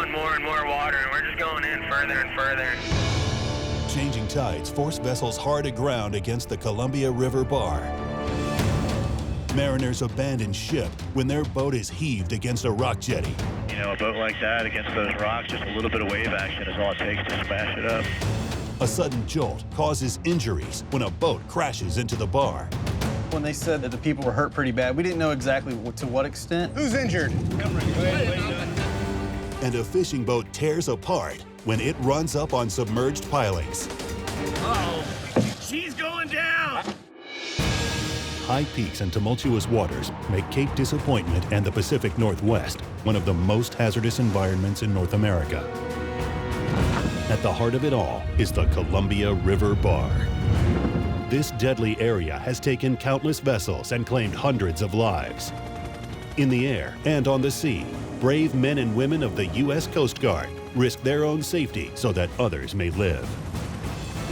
drawing more and more water, and we're just going in further and further. Changing tides force vessels hard aground against the Columbia River bar. Mariners abandon ship when their boat is heaved against a rock jetty. You know, a boat like that against those rocks, just a little bit of wave action is all it takes to smash it up. A sudden jolt causes injuries when a boat crashes into the bar. When they said that the people were hurt pretty bad, we didn't know exactly to what extent. Who's injured? And a fishing boat tears apart when it runs up on submerged pilings. Uh-oh, she's going down! High peaks and tumultuous waters make Cape Disappointment and the Pacific Northwest one of the most hazardous environments in North America. At the heart of it all is the Columbia River Bar. This deadly area has taken countless vessels and claimed hundreds of lives. In the air and on the sea, brave men and women of the U.S. Coast Guard risk their own safety so that others may live.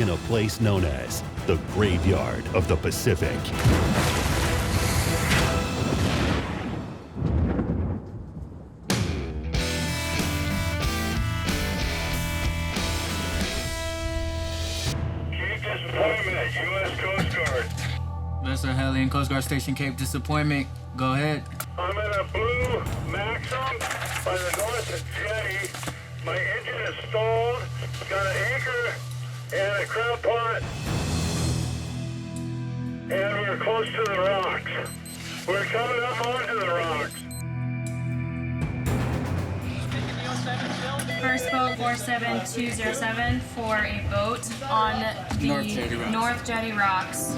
In a place known as the Graveyard of the Pacific. Cape Disappointment, U.S. Coast Guard. Vessel Hellion Coast Guard Station Cape Disappointment. Go ahead. I'm in a blue Maxim by the north jetty. My engine is stalled, got an anchor and a crab pot, and we're close to the rocks. We're coming up onto the rocks. First boat 47207 for a boat on the North Jetty Rocks.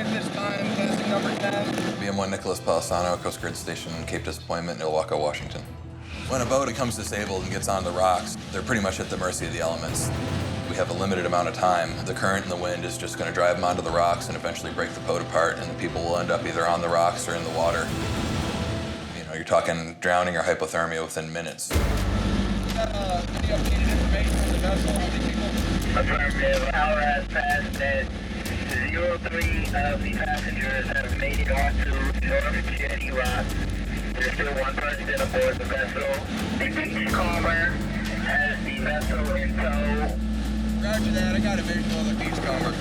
This time, testing number 10. BM1 Nicholas Palisano, Coast Guard Station, Cape Disappointment, Ilwaco, Washington. When a boat becomes disabled and gets on the rocks, they're pretty much at the mercy of the elements. We have a limited amount of time. The current and the wind is just going to drive them onto the rocks and eventually break the boat apart, and the people will end up either on the rocks or in the water. You know, you're talking drowning or hypothermia within minutes. Any updated information on the vessel? How many people? Affirmative, hour has passed and 03 of the passengers have made it onto North Jetty Rocks. There's still one person aboard the vessel. The beach comber has the vessel in tow. Roger that. I got a visual of the beachcomber.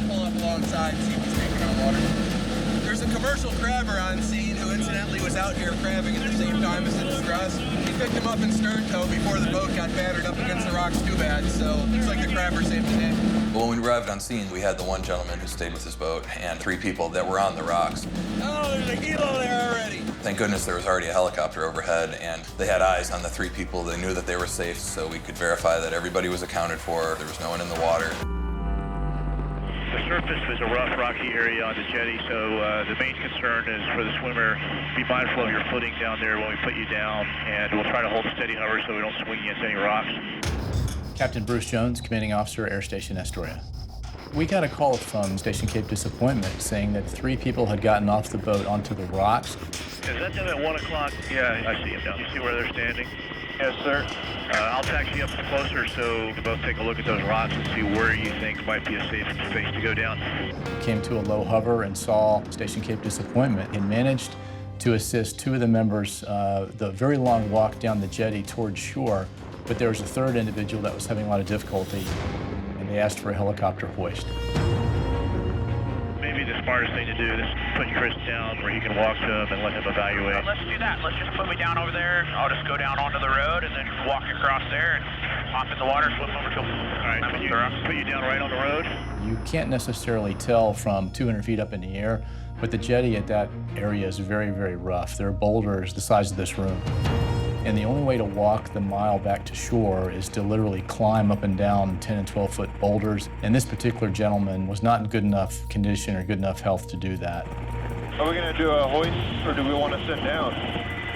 Pull up alongside and see what's taking on water. There's a commercial crabber on scene who incidentally was out here crabbing at the same time as the distress. We picked him up in stern tow before the boat got battered up against the rocks too bad, so looks like the crabber saved the day. But when we arrived on scene, we had the one gentleman who stayed with his boat and 3 people that were on the rocks. Oh, there's a kilo there already. Thank goodness there was already a helicopter overhead, and they had eyes on the 3 people. They knew that they were safe, so we could verify that everybody was accounted for. There was no one in the water. The surface is a rough, rocky area on the jetty, so the main concern is for the swimmer, be mindful of your footing down there when we put you down, and we'll try to hold steady hover so we don't swing against any rocks. Captain Bruce Jones, Commanding Officer, Air Station Astoria. We got a call from Station Cape Disappointment saying that 3 people had gotten off the boat onto the rocks. Is that them at 1 o'clock? Yeah, I see them down. You see where they're standing? Yes, sir. I'll taxi up closer so you can both take a look at those rocks and see where you think might be a safe space to go down. Came to a low hover and saw Station Cape Disappointment and managed to assist 2 of the members the very long walk down the jetty towards shore, but there was a 3rd individual that was having a lot of difficulty, and they asked for a helicopter hoist. Maybe the smartest thing to do is put Chris down where he can walk to him and let him evaluate. Let's do that. Let's just put me down over there. I'll just go down onto the road and then walk across there and hop in the water, swim over to him. All right, put you down right on the road. You can't necessarily tell from 200 feet up in the air, but the jetty at that area is very, very rough. There are boulders the size of this room. And the only way to walk the mile back to shore is to literally climb up and down 10 and 12-foot boulders. And this particular gentleman was not in good enough condition or good enough health to do that. Are we going to do a hoist, or do we want to sit down?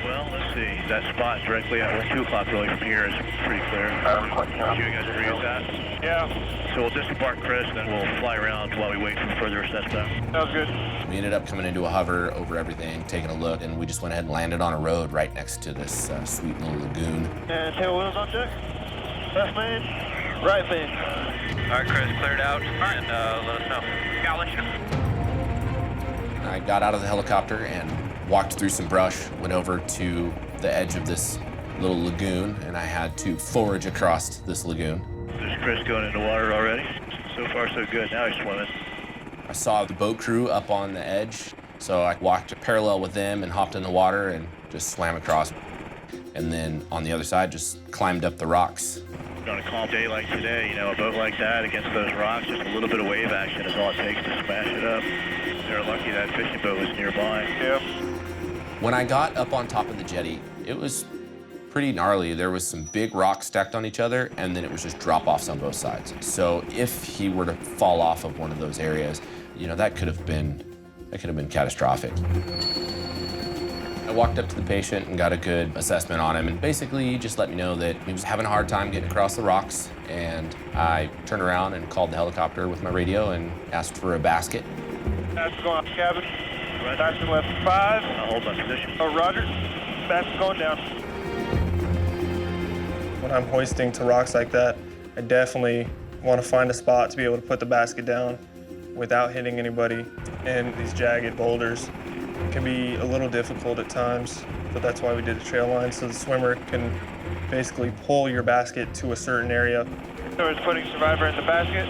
Well, let's see. That spot directly at 2 o'clock really from here is pretty clear. Do you guys agree with that? Yeah. So we'll disembark Chris, then we'll fly around while we wait for further assessment. Sounds good. We ended up coming into a hover over everything, taking a look, and we just went ahead and landed on a road right next to this sweet little lagoon. And tail wheels on check. Left main, right main. All right, Chris, cleared out, and let us know. Yeah, I'll let you know. I got out of the helicopter and walked through some brush, went over to the edge of this little lagoon, and I had to forage across this lagoon. There's Chris going into water already. So far, so good. Now he's swimming. I saw the boat crew up on the edge, so I walked parallel with them and hopped in the water and just swam across. And then on the other side, just climbed up the rocks. On a calm day like today, you know, a boat like that against those rocks, just a little bit of wave action is all it takes to smash it up. They're lucky that fishing boat was nearby. Yeah. When I got up on top of the jetty, it was pretty gnarly. There was some big rocks stacked on each other, and then it was just drop-offs on both sides. So if he were to fall off of one of those areas, you know, that could have been catastrophic. I walked up to the patient and got a good assessment on him, and basically he just let me know that he was having a hard time getting across the rocks, and I turned around and called the helicopter with my radio and asked for a basket. Basket going off the cabin. Basket left 5. I'll hold my position. Oh, Roger. Basket going down. When I'm hoisting to rocks like that, I definitely want to find a spot to be able to put the basket down without hitting anybody. And these jagged boulders can be a little difficult at times, but that's why we did a trail line, so the swimmer can basically pull your basket to a certain area. So it's putting survivor in the basket.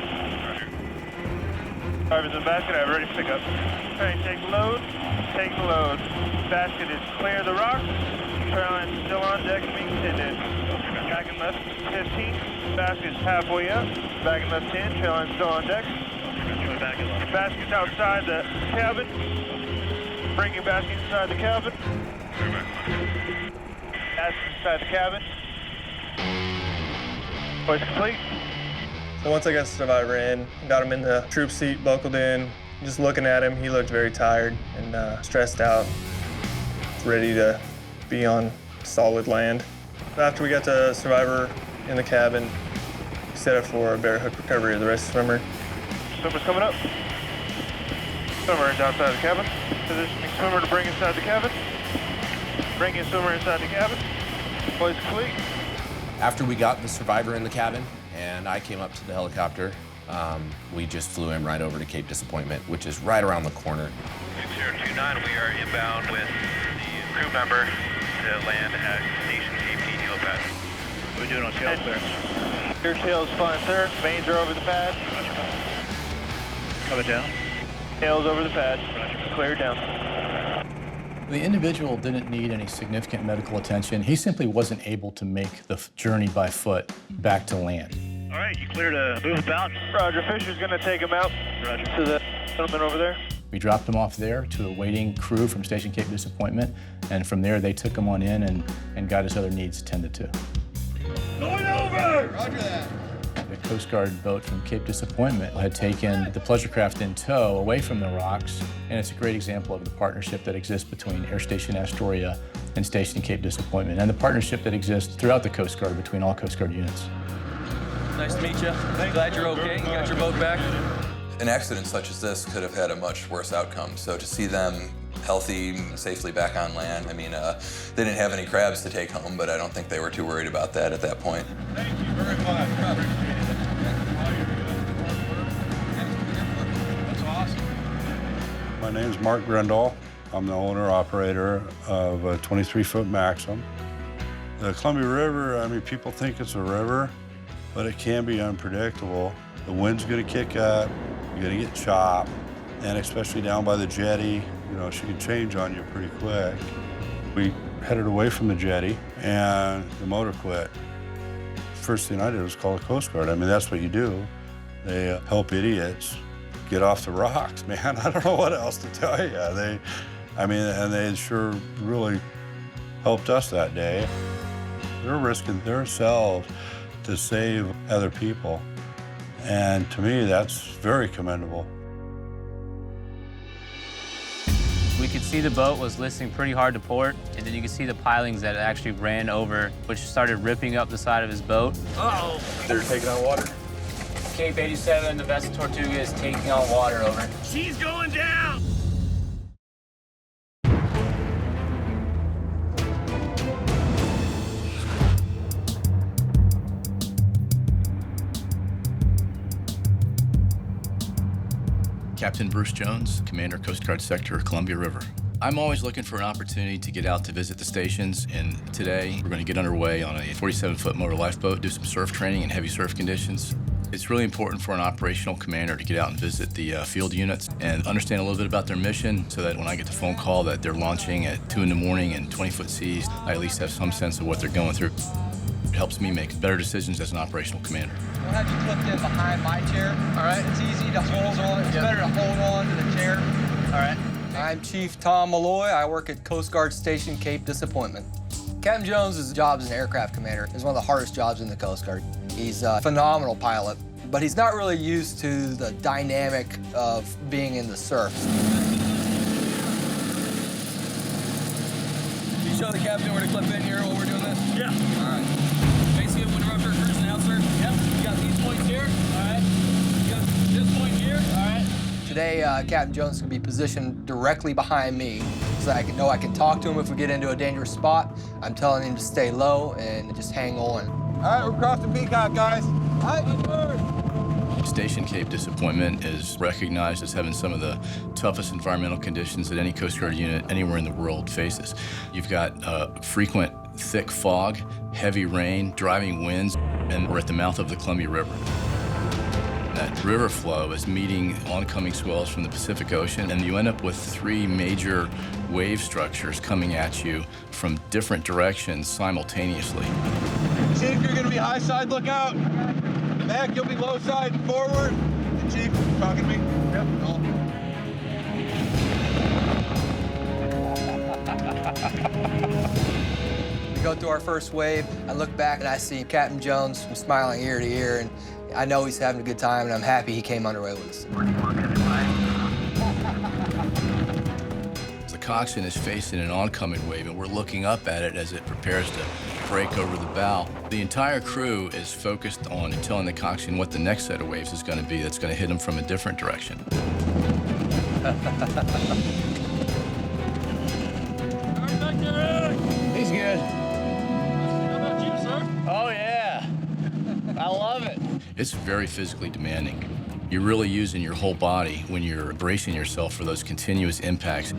Survivor's in the basket, I'm ready to pick up. All right, take the load, take the load. Basket is clear of the rocks. Trail line still on deck, being tended. Back and left 15, basket is halfway up. Back and left 10, trail line still on deck. Basket's outside the cabin. Bring your basket inside the cabin. Basket inside the cabin. Hoist complete. So once I got the survivor in, got him in the troop seat, buckled in, just looking at him, he looked very tired and stressed out, ready to be on solid land. After we got the survivor in the cabin, we set up for a bear hook recovery of the rest of the swimmer. Swimmer's coming up. Swimmer is outside the cabin. Positioning swimmer to bring inside the cabin. Bringing swimmer inside the cabin. Hoist complete. After we got the survivor in the cabin and I came up to the helicopter, we just flew him right over to Cape Disappointment, which is right around the corner. 6029, we are inbound with the crew member to land at Station Cape Helipad. What are we doing on tail clearance? Your tail is flying third. Mains are over the pad. Coming down. Tails over the pad. Cleared down. The individual didn't need any significant medical attention. He simply wasn't able to make the journey by foot back to land. All right, you clear to move about. Roger, Fisher's gonna take him out. Roger. To the gentleman over there. We dropped him off there to a waiting crew from Station Cape Disappointment, and from there they took him on in and got his other needs attended to. Going over! Roger that. The Coast Guard boat from Cape Disappointment had taken the pleasure craft in tow away from the rocks, and it's a great example of the partnership that exists between Air Station Astoria and Station Cape Disappointment, and the partnership that exists throughout the Coast Guard between all Coast Guard units. Nice to meet you. Glad you're okay. You got your boat back. An accident such as this could have had a much worse outcome, so to see them healthy, safely back on land, I mean, they didn't have any crabs to take home, but I don't think they were too worried about that at that point. Thank you very much. That's awesome. My name's Mark Grendel. I'm the owner-operator of a 23-foot Maxim. The Columbia River, I mean, people think it's a river, but it can be unpredictable. The wind's gonna kick up, you're gonna get chopped, and especially down by the jetty, you know, she can change on you pretty quick. We headed away from the jetty and the motor quit. First thing I did was call the Coast Guard. I mean, that's what you do. They help idiots get off the rocks, man. I don't know what else to tell you. And they sure really helped us that day. They're risking themselves to save other people. And to me, that's very commendable. We could see the boat was listing pretty hard to port, and then you could see the pilings that it actually ran over, which started ripping up the side of his boat. Uh-oh. They're taking on water. Cape 87, the vessel Tortuga is taking on water over. She's going down! Captain Bruce Jones, Commander Coast Guard Sector, Columbia River. I'm always looking for an opportunity to get out to visit the stations, and today we're going to get underway on a 47-foot motor lifeboat, do some surf training in heavy surf conditions. It's really important for an operational commander to get out and visit the field units and understand a little bit about their mission so that when I get the phone call that they're launching at 2 in the morning in 20-foot seas, I at least have some sense of what they're going through. It helps me make better decisions as an operational commander. We'll have you clipped in behind my chair, all right? It's easy to hold on. It's better to hold on to the chair. All right. I'm Chief Tom Malloy. I work at Coast Guard Station Cape Disappointment. Captain Jones' job as an aircraft commander is one of the hardest jobs in the Coast Guard. He's a phenomenal pilot, but he's not really used to the dynamic of being in the surf. Can you show the captain where to clip in here while we're doing this? Yeah. All right. Basically, when we're up here cruising out, sir. Yep. You got these points here. All right. You got this point here. All right. Today, Captain Jones is going to be positioned directly behind me so I know I can talk to him if we get into a dangerous spot. I'm telling him to stay low and just hang on. All right, we're crossing Peacock, guys. All right, let's move. Station Cape Disappointment is recognized as having some of the toughest environmental conditions that any Coast Guard unit anywhere in the world faces. You've got frequent thick fog, heavy rain, driving winds, and we're at the mouth of the Columbia River. That river flow is meeting oncoming swells from the Pacific Ocean, and you end up with 3 major wave structures coming at you from different directions simultaneously. Chief, you're gonna be high side, look out. Mac, you'll be low side and forward. The Chief, talking to me? Yep. We go through our first wave. I look back and I see Captain Jones smiling ear to ear, and I know he's having a good time, and I'm happy he came underway with us. The coxswain is facing an oncoming wave, and we're looking up at it as it prepares to break over the bow. The entire crew is focused on telling the coxswain what the next set of waves is going to be that's going to hit him from a different direction. He's good. How about you, sir? Oh, yeah. I love it. It's very physically demanding. You're really using your whole body when you're bracing yourself for those continuous impacts.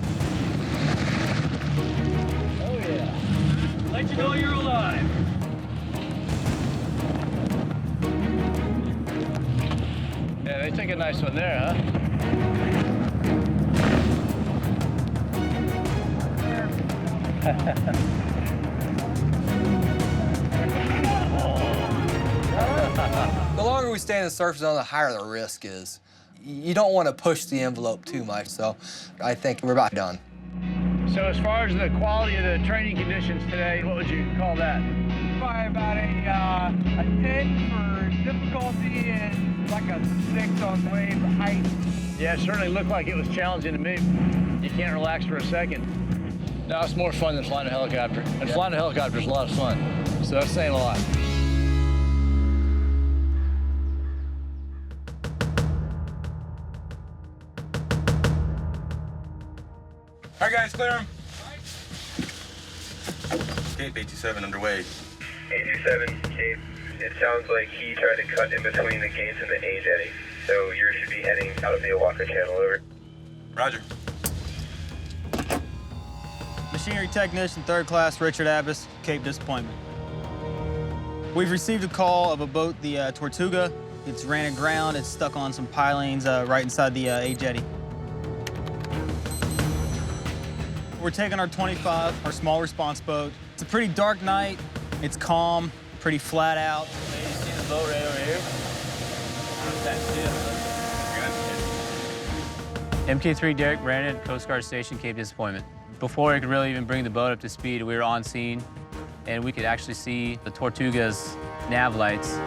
Oh, yeah. Let you know you're alive. Yeah, they took a nice one there, huh? The longer we stay in the surf zone, the higher the risk is. You don't want to push the envelope too much, so I think we're about done. So as far as the quality of the training conditions today, what would you call that? Probably about a 10 for difficulty and like a 6 on wave height. Yeah, it certainly looked like it was challenging to me. You can't relax for a second. No, it's more fun than flying a helicopter. And flying a helicopter is a lot of fun. So that's saying a lot. All right, guys, clear him. Cape 87 underway. 87, Cape. It sounds like he tried to cut in between the gates and the A jetty. So you should be heading out of the Oahu Channel, over. Roger. Machinery Technician, 3rd Class, Richard Abbas, Cape Disappointment. We've received a call of a boat, the Tortuga. It's ran aground. It's stuck on some pilings right inside the A jetty. We're taking our 25, our small response boat. It's a pretty dark night. It's calm, pretty flat out. You see the boat right over here? MK3 Derek Brandon, Coast Guard Station, Cape Disappointment. Before I could really even bring the boat up to speed, we were on scene, and we could actually see the Tortuga's nav lights. All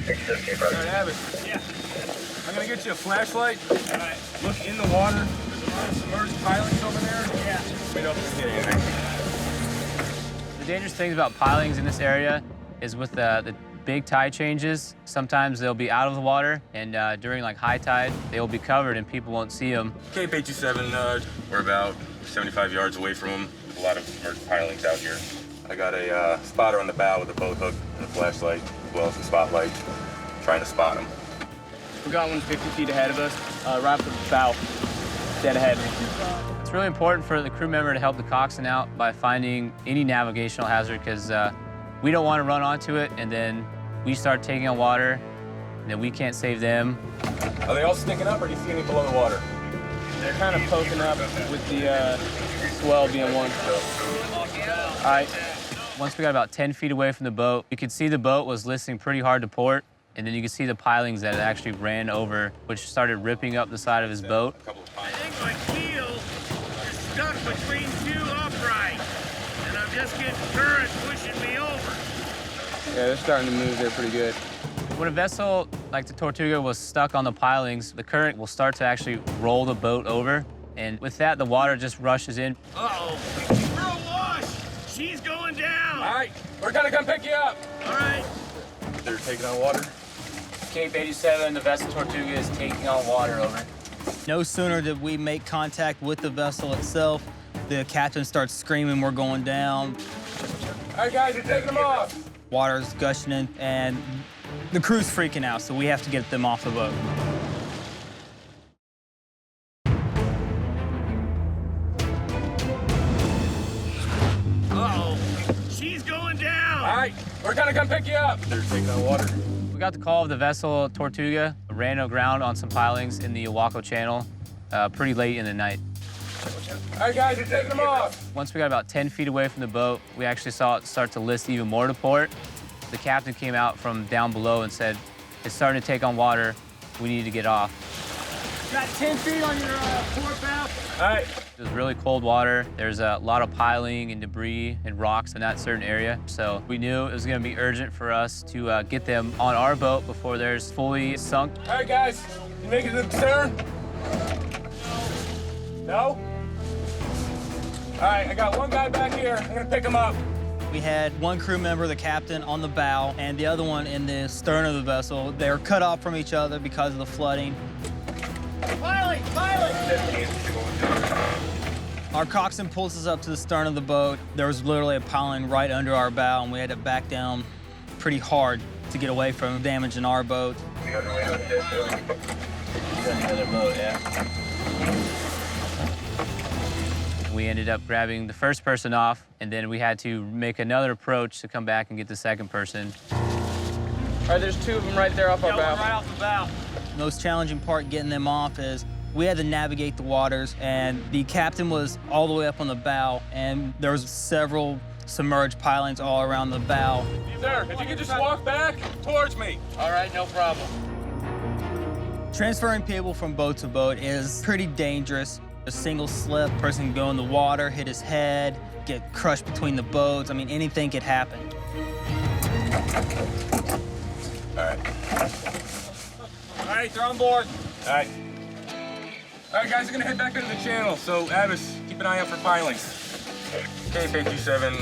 right, Abbott. Yeah. I'm gonna get you a flashlight. All right. Look in the water. There's a lot of submerged pilings over there. Yeah. We don't see anything. The dangerous things about pilings in this area is with the big tide changes, sometimes they'll be out of the water, and during like high tide, they will be covered and people won't see them. Cape 87, we're about 75 yards away from them. There's a lot of submerged pilings out here. I got a spotter on the bow with a boat hook and a flashlight, as well as a spotlight, trying to spot them. We got one 50 feet ahead of us, right up the bow. dead ahead. It's really important for the crew member to help the coxswain out by finding any navigational hazard, because we don't want to run onto it and then we start taking on water and then we can't save them. Are they all sticking up, or do you see any below the water? They're kind of poking up with the swell being one. All right. Once we got about 10 feet away from the boat, you could see the boat was listing pretty hard to port, and then you could see the pilings that it actually ran over, which started ripping up the side of his boat. I think my keel is stuck between two uprights, and I'm just getting current pushing me over. Yeah, they're starting to move there pretty good. When a vessel like the Tortuga was stuck on the pilings, the current will start to actually roll the boat over, and with that, the water just rushes in. Uh-oh, we're awash! She's going down! All right, we're gonna come pick you up. All right. They're taking on water. Cape 87, the vessel Tortuga is taking on water, over. No sooner did we make contact with the vessel itself, the captain starts screaming, we're going down. All right, guys, you're taking them off. Water's gushing in, and the crew's freaking out, so we have to get them off the boat. Uh-oh, she's going down! All right, we're gonna come pick you up. They're taking on water. We got the call of the vessel Tortuga ran aground on some pilings in the Oahu Channel pretty late in the night. All right, guys, you're taking them off. Once we got about 10 feet away from the boat, we actually saw it start to list even more to port. The captain came out from down below and said, it's starting to take on water. We need to get off. Got 10 feet on your port valve. All right. It was really cold water. There's a lot of piling and debris and rocks in that certain area. So we knew it was going to be urgent for us to get them on our boat before there's fully sunk. All right, guys, you make it to the stern? No? All right, I got one guy back here. I'm gonna pick him up. We had one crew member, the captain, on the bow, and the other one in the stern of the vessel. They were cut off from each other because of the flooding. Pilot! Pilot! Our coxswain pulls us up to the stern of the boat. There was literally a piling right under our bow, and we had to back down pretty hard to get away from damaging our boat. Another boat, yeah. We ended up grabbing the first person off, and then we had to make another approach to come back and get the second person. All right, there's two of them right there off our bow. Right off the bow. The most challenging part getting them off is we had to navigate the waters, and the captain was all the way up on the bow, and there was several submerged pilings all around the bow. Sir, if you could just walk back towards me. All right, no problem. Transferring people from boat to boat is pretty dangerous. A single slip, person can go in the water, hit his head, get crushed between the boats. I mean, anything could happen. All right. All right, they're on board. All right. All right, guys, we're gonna head back into the channel. So, Abbas, keep an eye out for pilings. Cape 87,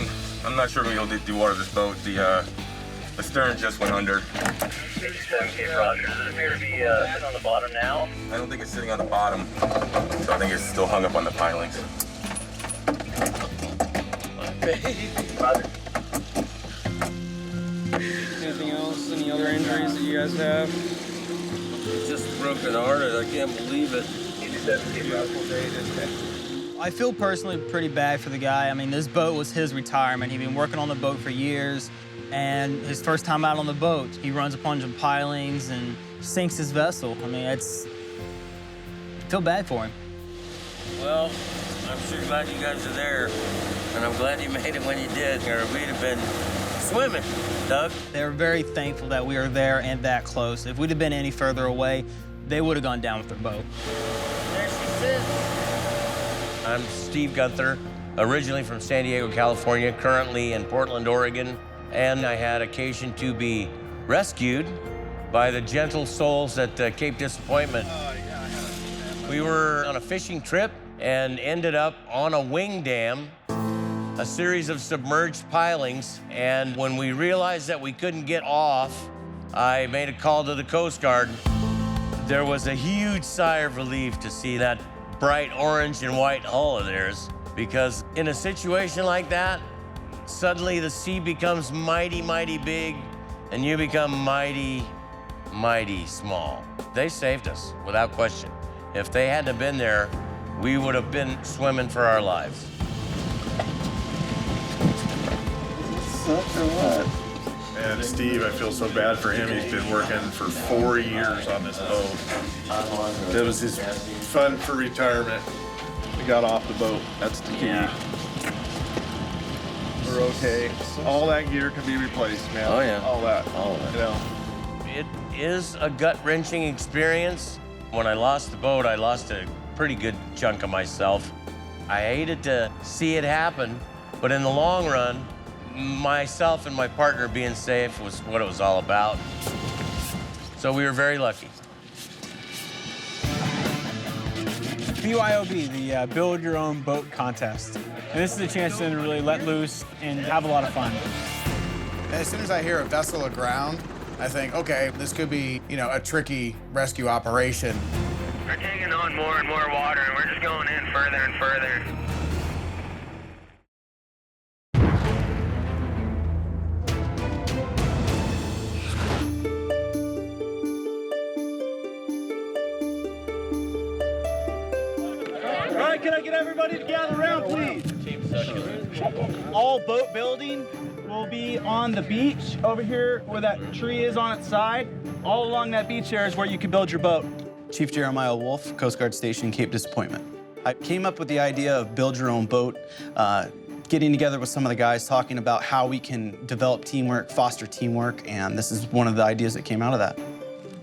I'm not sure we'll do water this boat. The stern just went under. 87, Cape Roger. Does it appear to be sitting on the bottom now? I don't think it's sitting on the bottom, so I think it's still hung up on the pilings. Anything else? Any other injuries that you guys have? Just broken hearted. I can't believe it. 87, Cape Roger. I feel personally pretty bad for the guy. I mean, this boat was his retirement. He'd been working on the boat for years, and his first time out on the boat, he runs upon some pilings and sinks his vessel. I mean, I feel bad for him. Well, I'm sure glad you guys are there, and I'm glad you made it when you did, or we'd have been swimming, Doug. They were very thankful that we were there and that close. If we'd have been any further away, they would have gone down with their boat. There she sits. I'm Steve Gunther, originally from San Diego, California, currently in Portland, Oregon, and I had occasion to be rescued by the gentle souls at Cape Disappointment. We were on a fishing trip and ended up on a wing dam, a series of submerged pilings, and when we realized that we couldn't get off, I made a call to the Coast Guard. There was a huge sigh of relief to see that bright orange and white hull of theirs, because in a situation like that, suddenly the sea becomes mighty, mighty big, and you become mighty, mighty small. They saved us, without question. If they hadn't have been there, we would have been swimming for our lives. Such a what? And Steve, I feel so bad for him. He's been working for 4 years on this boat. It was his fund for retirement. We got off the boat. That's the key. Yeah. We're okay. All that gear can be replaced, man. Oh, yeah. All that. You know. It is a gut-wrenching experience. When I lost the boat, I lost a pretty good chunk of myself. I hated to see it happen, but in the long run, myself and my partner being safe was what it was all about. So we were very lucky. BYOB, the Build Your Own Boat Contest. And this is a chance to really let loose and have a lot of fun. As soon as I hear a vessel aground, I think, okay, this could be, you know, a tricky rescue operation. We're taking on more and more water, and we're just going in further and further. All right, can I get everybody to gather around, please? All boat building will be on the beach over here where that tree is on its side. All along that beach there is where you can build your boat. Chief Jeremiah Wolf, Coast Guard Station, Cape Disappointment. I came up with the idea of build your own boat, getting together with some of the guys, talking about how we can develop teamwork, foster teamwork, and this is one of the ideas that came out of that.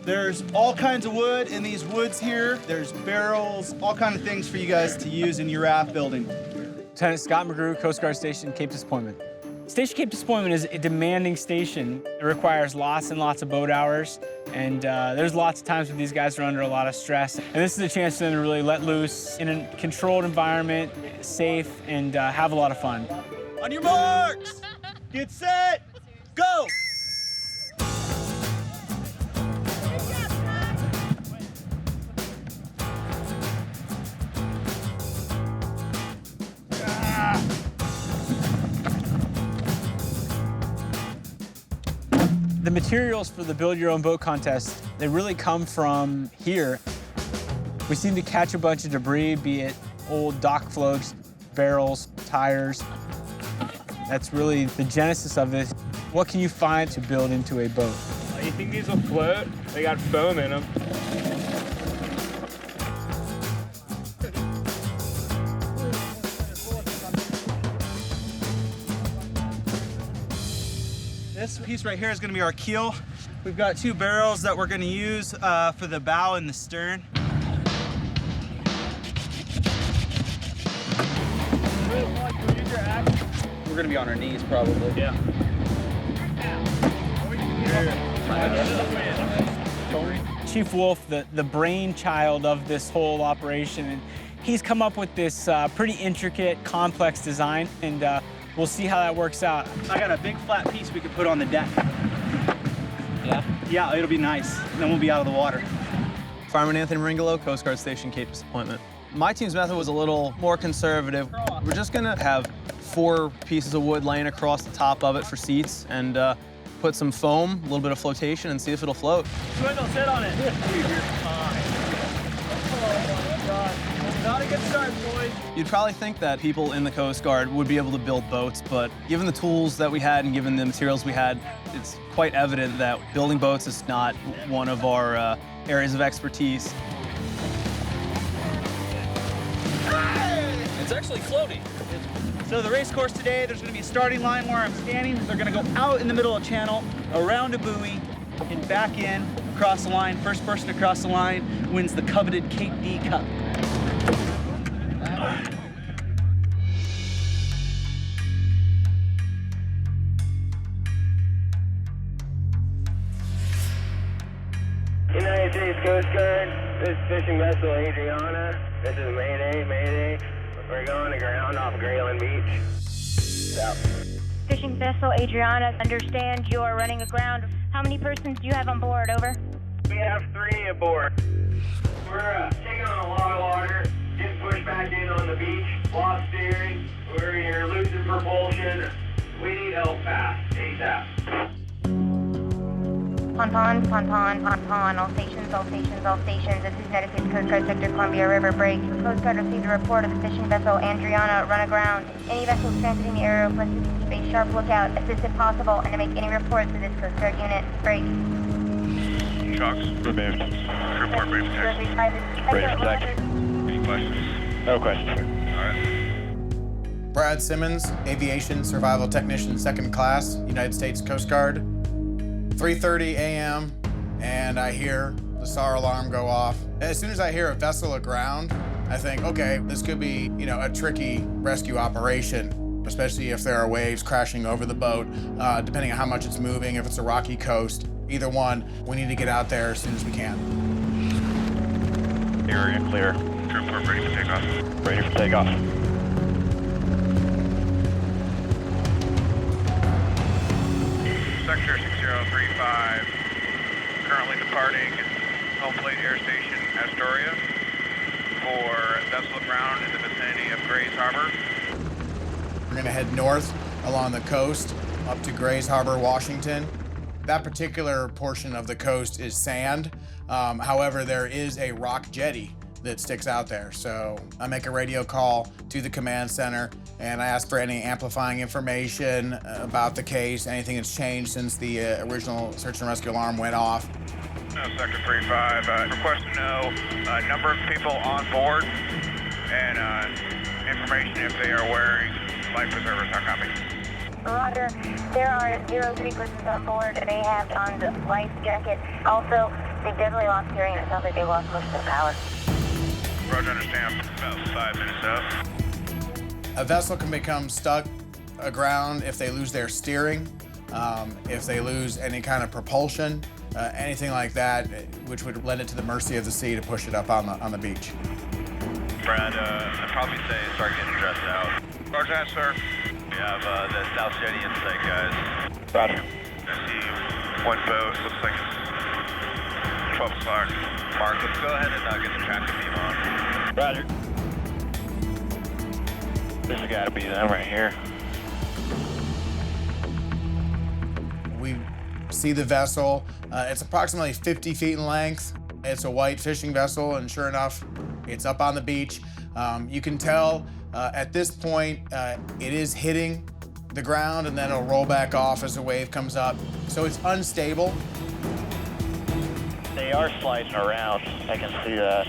There's all kinds of wood in these woods here. There's barrels, all kinds of things for you guys to use in your raft building. Lieutenant Scott McGrew, Coast Guard Station, Cape Disappointment. Station Cape Disappointment is a demanding station. It requires lots and lots of boat hours, and there's lots of times when these guys are under a lot of stress. And this is a chance for them to really let loose in a controlled environment, safe, and have a lot of fun. On your marks, get set, go! The materials for the Build Your Own Boat Contest, they really come from here. We seem to catch a bunch of debris, be it old dock floats, barrels, tires. That's really the genesis of this. What can you find to build into a boat? You think these will float? They got foam in them. This piece right here is going to be our keel. We've got 2 barrels that we're going to use for the bow and the stern. We're going to be on our knees, probably. Yeah. Chief Wolf, the brainchild of this whole operation, and he's come up with this pretty intricate, complex design, and we'll see how that works out. I got a big flat piece we could put on the deck. Yeah? Yeah, it'll be nice. Then we'll be out of the water. Fireman Anthony Ringolo, Coast Guard Station, Cape Disappointment. My team's method was a little more conservative. We're just gonna have 4 pieces of wood laying across the top of it for seats and put some foam, a little bit of flotation, and see if it'll float. Swindle, sit on it. Oh my God. Not a good start, boys. You'd probably think that people in the Coast Guard would be able to build boats, but given the tools that we had and given the materials we had, it's quite evident that building boats is not one of our areas of expertise. It's actually floating. So the race course today, there's going to be a starting line where I'm standing. They're going to go out in the middle of the channel, around a buoy, and back in, across the line. First person across the line wins the coveted Cape D Cup. United States Coast Guard, this is fishing vessel Adriana. This is Mayday, Mayday. We're going to ground off Grayland Beach. Out. Fishing vessel Adriana, understand you're running aground. How many persons do you have on board, over? We have 3 aboard. We're taking on a lot of water, getting pushed back in on the beach, lost steering, we're here losing propulsion. We need help fast, ASAP. Ponton, all stations, all stations, all stations. This is United States Coast Guard Sector Columbia River break. Coast Guard received a report of the fishing vessel Adriana run aground. Any vessels transiting the area requested to keep a sharp lookout, assist if possible, and to make any reports to this Coast Guard unit. Break. Trucks removed. Report brave protection. Brave protection. Any questions? No questions. All right. Brad Simmons, Aviation Survival Technician, 2nd Class, United States Coast Guard. 3:30 a.m. and I hear the SAR alarm go off. As soon as I hear a vessel aground, I think, okay, this could be, a tricky rescue operation, especially if there are waves crashing over the boat, depending on how much it's moving, if it's a rocky coast. Either one, we need to get out there as soon as we can. Area clear. Report ready for takeoff. Ready for takeoff. Sector 6035, currently departing home plate air station Astoria for vessel ground in the vicinity of Grays Harbor. We're gonna head north along the coast up to Grays Harbor, Washington. That particular portion of the coast is sand. However, there is a rock jetty that sticks out there. So I make a radio call to the command center and I ask for any amplifying information about the case, anything that's changed since the original search and rescue alarm went off. No, Sector 35, request to know number of people on board and information if they are wearing life preservers. How copy? Roger. There are 03 persons on board and they have on the life jacket. Also, they definitely lost hearing and it sounds like they lost most of the power. Roger, understand. About 5 minutes out. A vessel can become stuck aground if they lose their steering, if they lose any kind of propulsion, anything like that, which would lend it to the mercy of the sea to push it up on the beach. Brad, I'd probably say start getting dressed out. Roger that, sir. We have the South Jetty in sight, guys. Roger. I see one boat. Looks like it's 12 o'clock. Mark, let's go ahead and get the traffic beam on. Roger. This has got to be them right here. We see the vessel. It's approximately 50 feet in length. It's a white fishing vessel, and sure enough, it's up on the beach. You can tell at this point, it is hitting the ground, and then it'll roll back off as the wave comes up. So it's unstable. They are sliding around. I can see that.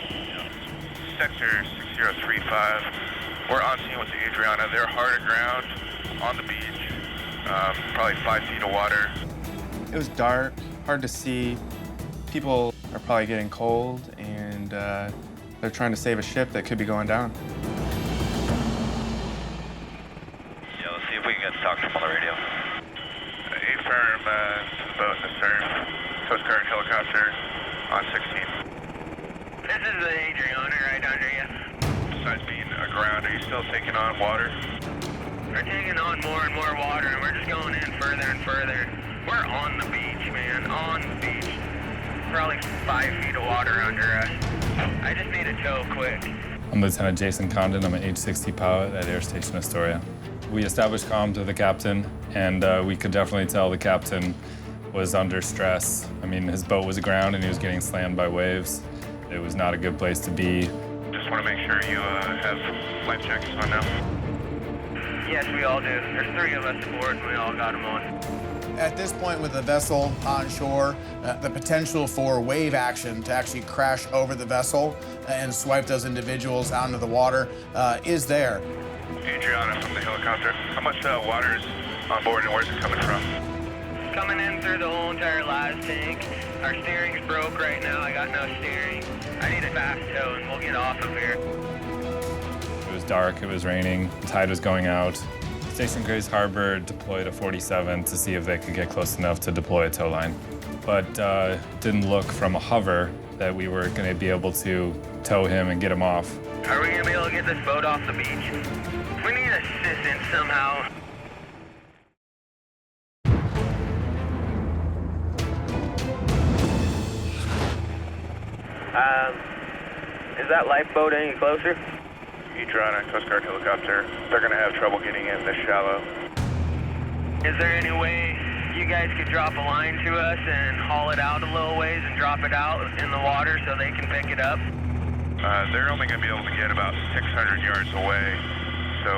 Sector 6035. We're on scene with the Adriana. They're hard aground on the beach. Probably 5 feet of water. It was dark, hard to see. People are probably getting cold, and they're trying to save a ship that could be going down. Yeah, let's see if we can get talk to them on the radio. A-firm to the boat in the stern. Coast Guard helicopter on 16. This is the Adriana right under you. Besides being aground, are you still taking on water? We're taking on more and more water, and we're just going in further and further. We're on the beach, man, on the beach. Probably 5 feet of water under us. I just need a tow quick. I'm Lieutenant Jason Condon. I'm an H-60 pilot at Air Station Astoria. We established comms with the captain, and we could definitely tell the captain was under stress. I mean, his boat was aground and he was getting slammed by waves. It was not a good place to be. Just want to make sure you have life jackets on now. Yes, we all do. There's 3 of us aboard and we all got them on. At this point with the vessel on shore, the potential for wave action to actually crash over the vessel and swipe those individuals out into the water is there. Adriana from the helicopter. How much water is on board and where's it coming from? Coming in through the whole entire live tank. Our steering's broke right now. I got no steering. I need a fast tow and we'll get off of here. It was dark, it was raining, the tide was going out. Station Grays Harbor deployed a 47 to see if they could get close enough to deploy a tow line. But didn't look from a hover that we were going to be able to tow him and get him off. Are we going to be able to get this boat off the beach? We need assistance somehow. Is that lifeboat any closer? Adriana, Coast Guard helicopter. They're going to have trouble getting in this shallow. Is there any way if you guys could drop a line to us and haul it out a little ways and drop it out in the water so they can pick it up. They're only going to be able to get about 600 yards away, so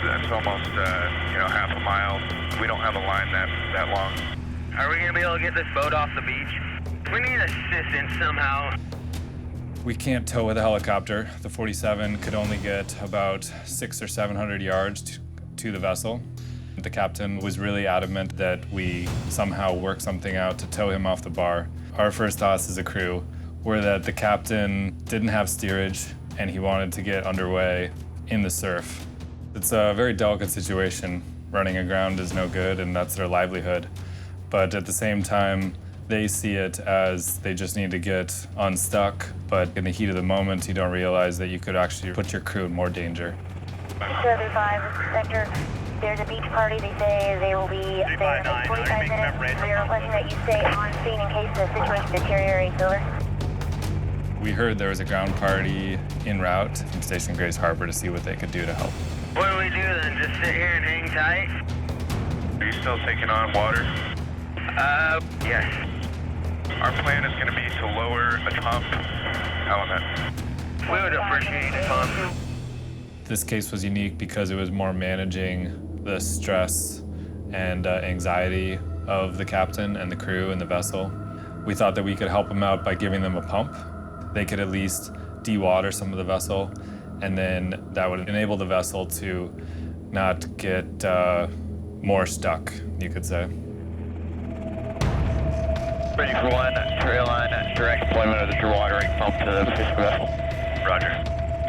that's almost half a mile. We don't have a line that long. Are we going to be able to get this boat off the beach? We need assistance somehow. We can't tow with a helicopter. The 47 could only get about 600 or 700 yards to the vessel. The captain was really adamant that we somehow work something out to tow him off the bar. Our first thoughts as a crew were that the captain didn't have steerage and he wanted to get underway in the surf. It's a very delicate situation. Running aground is no good, and that's their livelihood. But at the same time, they see it as they just need to get unstuck, but in the heat of the moment, you don't realize that you could actually put your crew in more danger. 235, Sector, there's a beach party. They say they will be there in 45 minutes. We are requesting that you stay on scene in case the situation deteriorates. Over. We heard there was a ground party en route from Station Grace Harbor to see what they could do to help. What do we do then? Just sit here and hang tight? Are you still taking on water? Yes. Our plan is going to be to lower a pump element. We would appreciate a pump. This case was unique because it was more managing the stress and anxiety of the captain and the crew and the vessel. We thought that we could help them out by giving them a pump. They could at least de-water some of the vessel, and then that would enable the vessel to not get more stuck, you could say. Ready for one, trail line, direct deployment of the dewatering pump to the fishing vessel. Roger.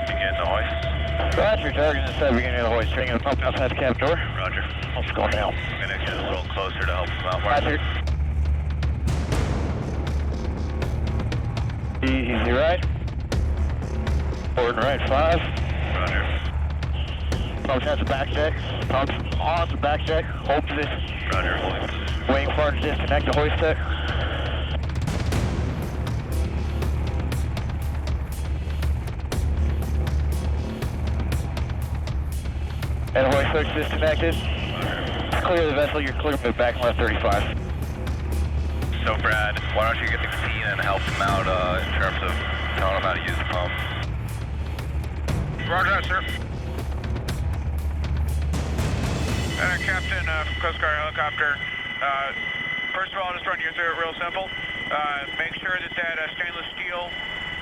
Begin the hoist. Roger, target is at beginning of the hoist. Bringing the pump outside the cabin door. Roger. Let's go now. I'm going to get a little closer to help them out. Roger. Easy right. Forward and right, 5. Roger. Pumps at the back deck. Pumps on the back deck. Hold position. Roger, holding position. Waiting for it to disconnect the hoist deck. And hoist hook's disconnected. Clear the vessel, you're clear, move back left 35. So Brad, why don't you get the key and help them out in terms of telling them how to use the pump? Roger that, sir. Captain from Coast Guard helicopter. First of all, I'll just run you through it real simple. Make sure that stainless steel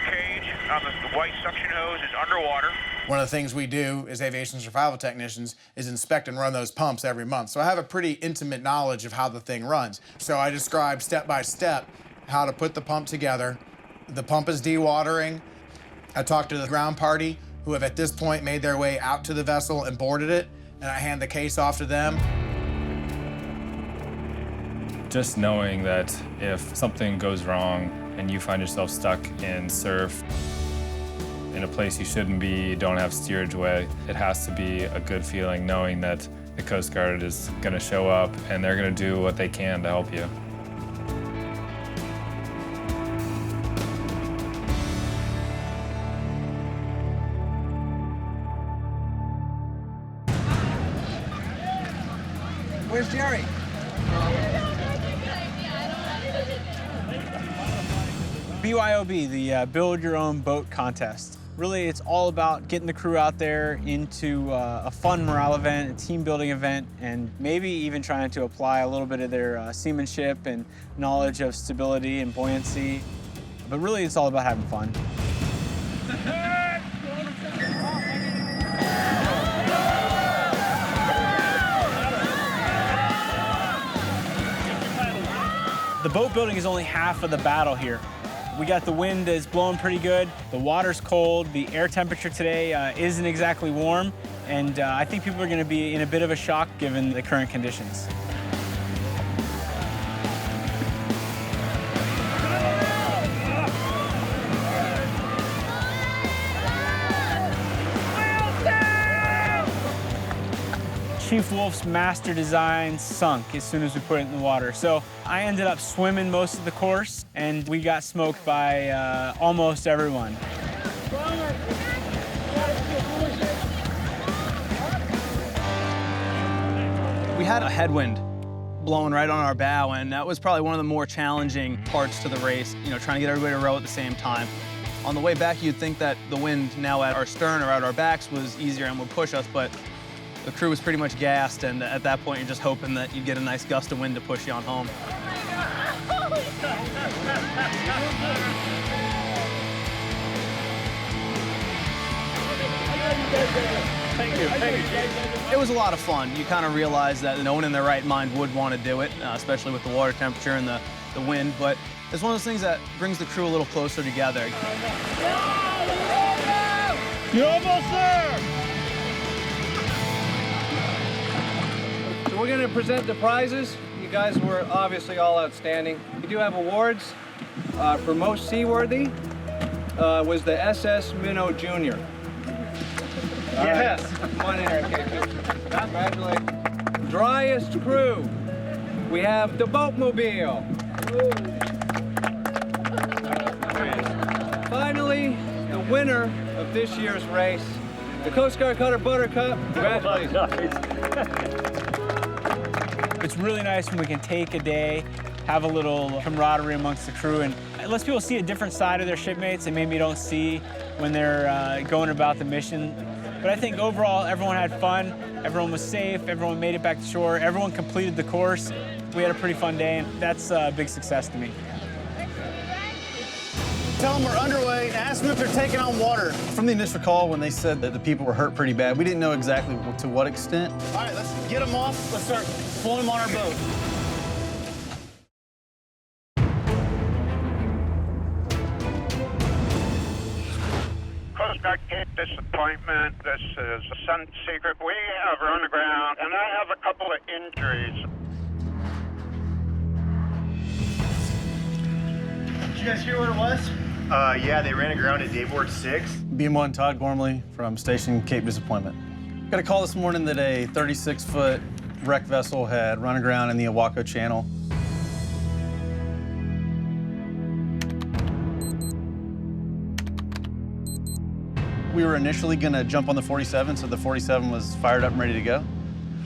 cage on the white suction hose is underwater. One of the things we do as aviation survival technicians is inspect and run those pumps every month. So I have a pretty intimate knowledge of how the thing runs. So I describe step by step how to put the pump together. The pump is dewatering. I talk to the ground party who have at this point made their way out to the vessel and boarded it, and I hand the case off to them. Just knowing that if something goes wrong and you find yourself stuck in surf, in a place you shouldn't be, don't have steerage way, it has to be a good feeling knowing that the Coast Guard is going to show up and they're going to do what they can to help you. Where's Jerry? BYOB, the Build Your Own Boat Contest. Really, it's all about getting the crew out there into a fun morale event, a team building event, and maybe even trying to apply a little bit of their seamanship and knowledge of stability and buoyancy. But really, it's all about having fun. The boat building is only half of the battle here. We got the wind is blowing pretty good, the water's cold, the air temperature today isn't exactly warm, and I think people are going to be in a bit of a shock given the current conditions. Chief Wolf's master design sunk as soon as we put it in the water. So I ended up swimming most of the course, and we got smoked by almost everyone. We had a headwind blowing right on our bow, and that was probably one of the more challenging parts to the race, you know, trying to get everybody to row at the same time. On the way back, you'd think that the wind now at our stern or at our backs was easier and would push us, but the crew was pretty much gassed, and at that point, you're just hoping that you get a nice gust of wind to push you on home. Thank you. It was a lot of fun. You kind of realize that no one in their right mind would want to do it, especially with the water temperature and the wind, but it's one of those things that brings the crew a little closer together. You're almost there! So we're going to present the prizes. You guys were obviously all outstanding. We do have awards. For most seaworthy was the SS Minnow Jr. Yes. Come on in here, KP. Congratulations. Driest crew. We have the Boatmobile. Finally, the winner of this year's race, the Coast Guard Cutter Buttercup. Congratulations. It's really nice when we can take a day, have a little camaraderie amongst the crew, and it lets people see a different side of their shipmates they maybe don't see when they're going about the mission. But I think overall, everyone had fun, everyone was safe, everyone made it back to shore, everyone completed the course. We had a pretty fun day, and that's a big success to me. Tell them we're underway and ask them if they're taking on water. From the initial call, when they said that the people were hurt pretty bad, we didn't know exactly to what extent. All right, let's get them off. Let's start pulling them on our boat. Coast Guard Cape Disappointment. This is Sun Secret. We have run aground, and I have a couple of injuries. Did you guys hear what it was? Yeah, they ran aground at Dayboard 6. Beam 1, Todd Gormley from Station Cape Disappointment. Got a call this morning that a 36-foot wrecked vessel had run aground in the Oahu Channel. We were initially going to jump on the 47, so the 47 was fired up and ready to go.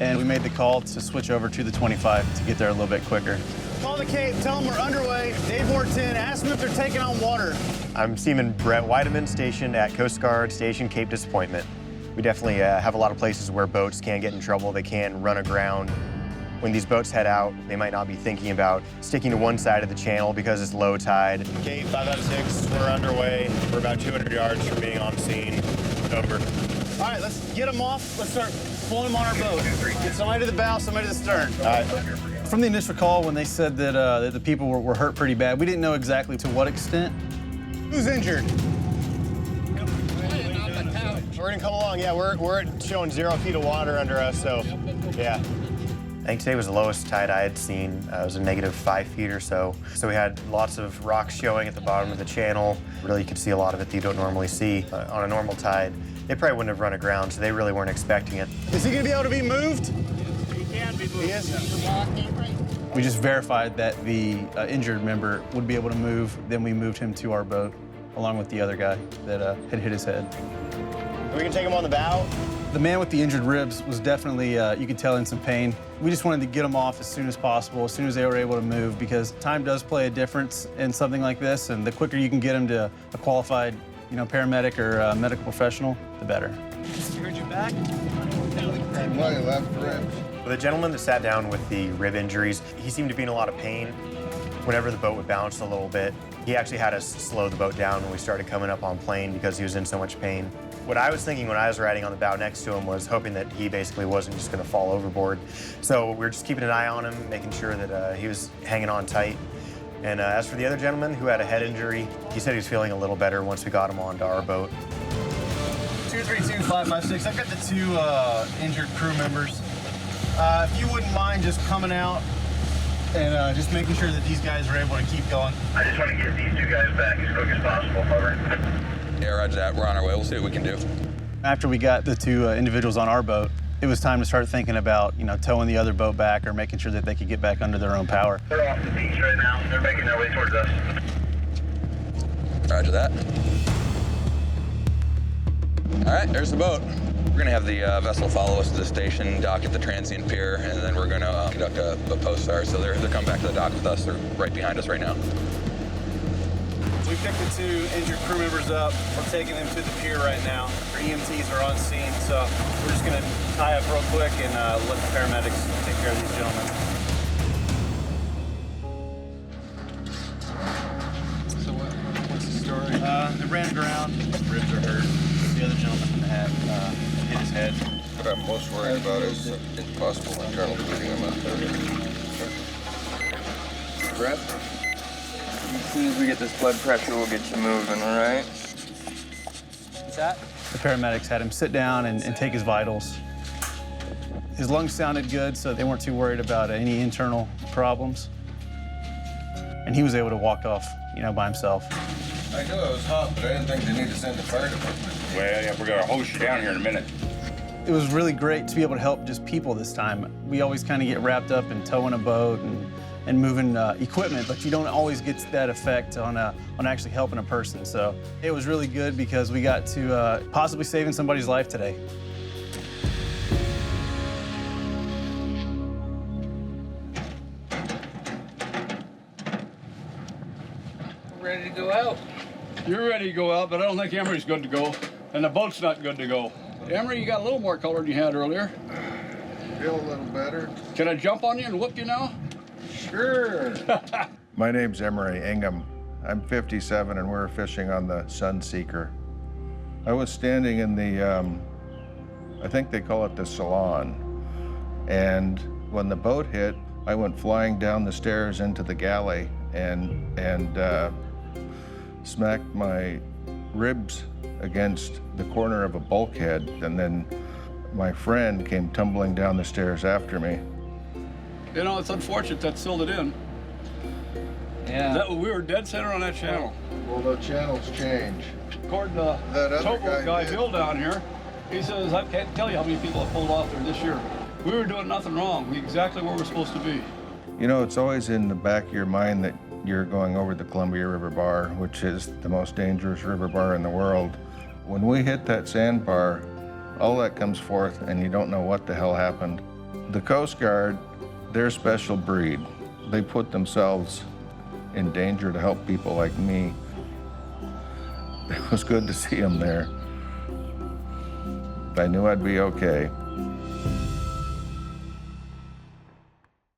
And we made the call to switch over to the 25 to get there a little bit quicker. Call the Cape, tell them we're underway. Dayboard 10, ask them if they're taking on water. I'm Seaman Brett Weideman, stationed at Coast Guard Station Cape Disappointment. We definitely have a lot of places where boats can get in trouble. They can run aground. When these boats head out, they might not be thinking about sticking to one side of the channel because it's low tide. Cape 5 out of 6, we're underway. We're about 200 yards from being on scene. Over. All right, let's get them off. Let's start pulling them on our boat. Get somebody to the bow, somebody to the stern. All right. From the initial call, when they said that the people were hurt pretty bad, we didn't know exactly to what extent. Who's injured? We're gonna come along. Yeah, we're showing 0 feet of water under us, so yeah. I think today was the lowest tide I had seen. It was a -5 feet or so. So we had lots of rocks showing at the bottom of the channel. Really, you could see a lot of it that you don't normally see on a normal tide. They probably wouldn't have run aground, so they really weren't expecting it. Is he gonna be able to be moved? He can be moved. He is? We just verified that the injured member would be able to move. Then we moved him to our boat, along with the other guy that had hit his head. We can take him on the bow. The man with the injured ribs was definitely, you could tell, in some pain. We just wanted to get him off as soon as possible, as soon as they were able to move, because time does play a difference in something like this, and the quicker you can get him to a qualified, paramedic or medical professional, the better. You hurt your back? My left ribs. The gentleman that sat down with the rib injuries, he seemed to be in a lot of pain. Whenever the boat would bounce a little bit, he actually had us slow the boat down when we started coming up on plane because he was in so much pain. What I was thinking when I was riding on the bow next to him was hoping that he basically wasn't just going to fall overboard. So we were just keeping an eye on him, making sure that he was hanging on tight. And as for the other gentleman who had a head injury, he said he was feeling a little better once we got him onto our boat. 232-556, I've got the 2 injured crew members. If you wouldn't mind just coming out and just making sure that these guys are able to keep going. I just want to get these 2 guys back as quick as possible, over. Yeah, roger that. We're on our way. We'll see what we can do. After we got the 2 individuals on our boat, it was time to start thinking about, towing the other boat back or making sure that they could get back under their own power. They're off the beach right now. They're making their way towards us. Roger that. All right, there's the boat. We're gonna have the vessel follow us to the station, dock at the transient pier, and then we're gonna conduct a post-SAR. So they're coming back to the dock with us. They're right behind us right now. We picked the 2 injured crew members up. We're taking them to the pier right now. Our EMTs are on scene, so we're just gonna tie up real quick and let the paramedics take care of these gentlemen. So what's the story? They ran aground. Ribs are hurt. The other gentleman had hit his head. What I'm most worried about is possible internal bleeding on my third. Breath. As soon as we get this blood pressure, we'll get you moving, all right? What's that? The paramedics had him sit down and take his vitals. His lungs sounded good, so they weren't too worried about any internal problems. And he was able to walk off, by himself. I knew it was hot, but I didn't think they needed to send the fire department. Well, yeah, we're gonna hose you down here in a minute. It was really great to be able to help just people this time. We always kind of get wrapped up in towing a boat and moving equipment, but you don't always get that effect on actually helping a person. So it was really good because we got to possibly saving somebody's life today. Ready to go out? You're ready to go out, but I don't think Emery's good to go, and the boat's not good to go. Emery, you got a little more color than you had earlier. Feel a little better. Can I jump on you and whoop you now? Sure. My name's Emery Ingham. I'm 57 and we're fishing on the Sunseeker. I was standing in the, I think they call it the salon. And when the boat hit, I went flying down the stairs into the galley and smacked my ribs against the corner of a bulkhead. And then my friend came tumbling down the stairs after me. You know, it's unfortunate that sealed it in. Yeah. We were dead center on that channel. Well, the channels change. According to That other towboat guy did. Bill down here, he says, I can't tell you how many people have pulled off there this year. We were doing nothing wrong. We exactly where we're supposed to be. You know, it's always in the back of your mind that you're going over the Columbia River Bar, which is the most dangerous river bar in the world. When we hit that sandbar, all that comes forth and you don't know what the hell happened. The Coast Guard, they're a special breed. They put themselves in danger to help people like me. It was good to see them there. I knew I'd be okay.